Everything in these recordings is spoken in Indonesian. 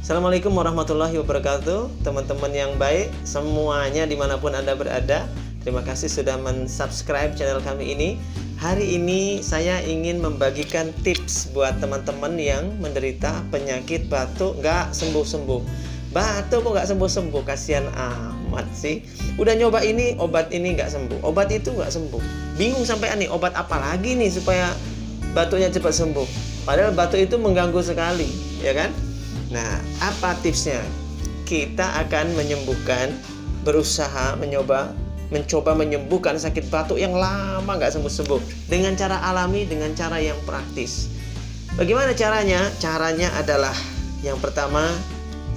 Assalamualaikum warahmatullahi wabarakatuh. Teman-teman yang baik semuanya dimanapun Anda berada, terima kasih sudah mensubscribe channel kami ini. Hari ini saya ingin membagikan tips buat teman-teman yang menderita penyakit batuk nggak sembuh-sembuh. Batuk kok nggak sembuh-sembuh, kasihan amat sih. Udah nyoba ini, obat ini nggak sembuh, obat itu nggak sembuh. Bingung sampai nih, obat apa lagi nih supaya batuknya cepat sembuh. Padahal batuk itu mengganggu sekali, ya kan? Nah, apa tipsnya? Kita akan mencoba menyembuhkan sakit batuk yang lama nggak sembuh-sembuh dengan cara alami, dengan cara yang praktis. Bagaimana caranya? Caranya adalah yang pertama,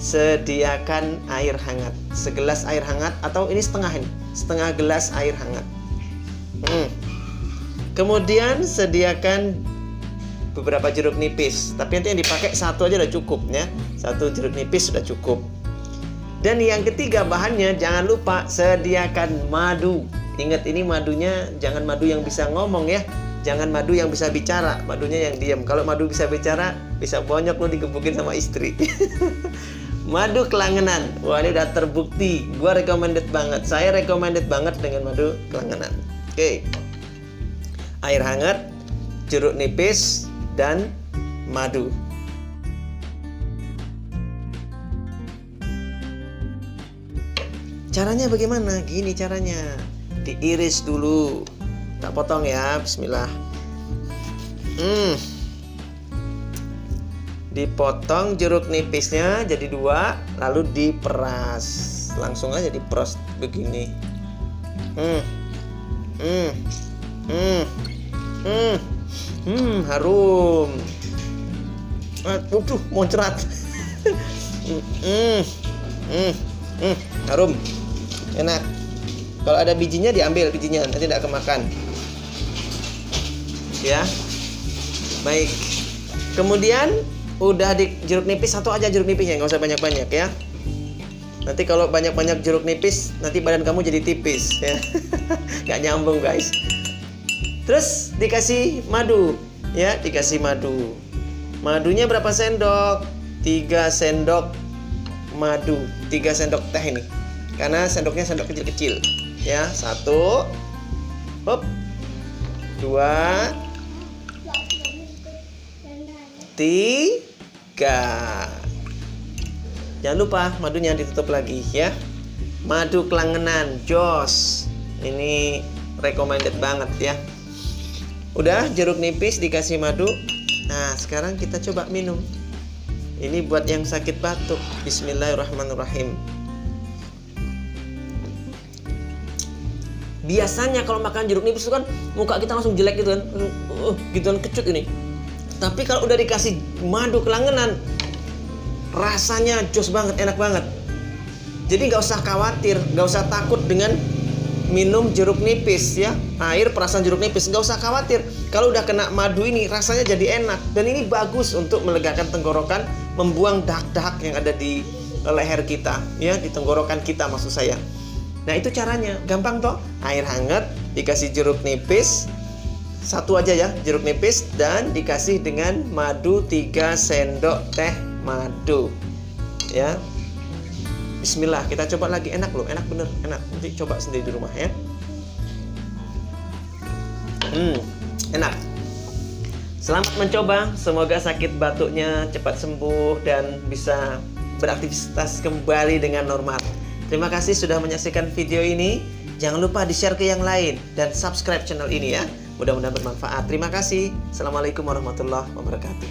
sediakan air hangat, segelas air hangat, atau ini setengah gelas air hangat. Kemudian sediakan beberapa jeruk nipis, tapi nanti yang dipakai satu aja udah cukup ya, satu jeruk nipis sudah cukup. Dan yang ketiga bahannya, jangan lupa sediakan madu. Ingat, ini madunya jangan madu yang bisa ngomong ya, jangan madu yang bisa bicara, madunya yang diam. Kalau madu bisa bicara, bisa bonyok lo digebukin sama istri. Madu kelangenan, wah ini udah terbukti, gua recommended banget, saya recommended banget dengan madu kelangenan. Oke, air hangat, jeruk nipis, dan madu. Caranya bagaimana? Gini caranya, diiris dulu, tak potong ya, bismillah. Dipotong jeruk nipisnya jadi dua, lalu diperas, langsung aja diperas begini. Harum. Waduh, muncrat. Harum, enak. Kalau ada bijinya diambil bijinya, nanti tidak kemakan. Ya, baik. Kemudian udah di jeruk nipis satu aja, jeruk nipisnya nggak usah banyak-banyak ya. Nanti kalau banyak-banyak jeruk nipis, nanti badan kamu jadi tipis ya. Nggak nyambung guys. Terus dikasih madu ya, dikasih madu. Madunya berapa sendok? 3 sendok madu, 3 sendok teh ini. Karena sendoknya sendok kecil-kecil ya. 1, 2, 3. Jangan lupa madunya ditutup lagi ya. Madu kelangenan, jos. Ini recommended banget ya. Udah jeruk nipis dikasih madu. Nah, sekarang kita coba minum. Ini buat yang sakit batuk. Bismillahirrahmanirrahim. Biasanya kalau makan jeruk nipis itu kan muka kita langsung jelek gitu kan, gitu kan, kecut ini. Tapi kalau udah dikasih madu kelangenan, rasanya jos banget, enak banget. Jadi nggak usah khawatir, nggak usah takut dengan minum jeruk nipis ya, air perasan jeruk nipis, nggak usah khawatir. Kalau udah kena madu ini rasanya jadi enak, dan ini bagus untuk melegakan tenggorokan, membuang dahak-dahak yang ada di leher kita ya, di tenggorokan kita maksud saya. Nah itu caranya, gampang toh. Air hangat dikasih jeruk nipis satu aja ya, jeruk nipis, dan dikasih dengan madu 3 sendok teh madu ya. Bismillah, kita coba lagi. Enak loh, enak bener, enak. Nanti coba sendiri di rumah ya. Enak. Selamat mencoba, semoga sakit batuknya cepat sembuh dan bisa beraktivitas kembali dengan normal. Terima kasih sudah menyaksikan video ini. Jangan lupa di-share ke yang lain dan subscribe channel ini ya. Mudah-mudahan bermanfaat. Terima kasih. Assalamualaikum warahmatullahi wabarakatuh.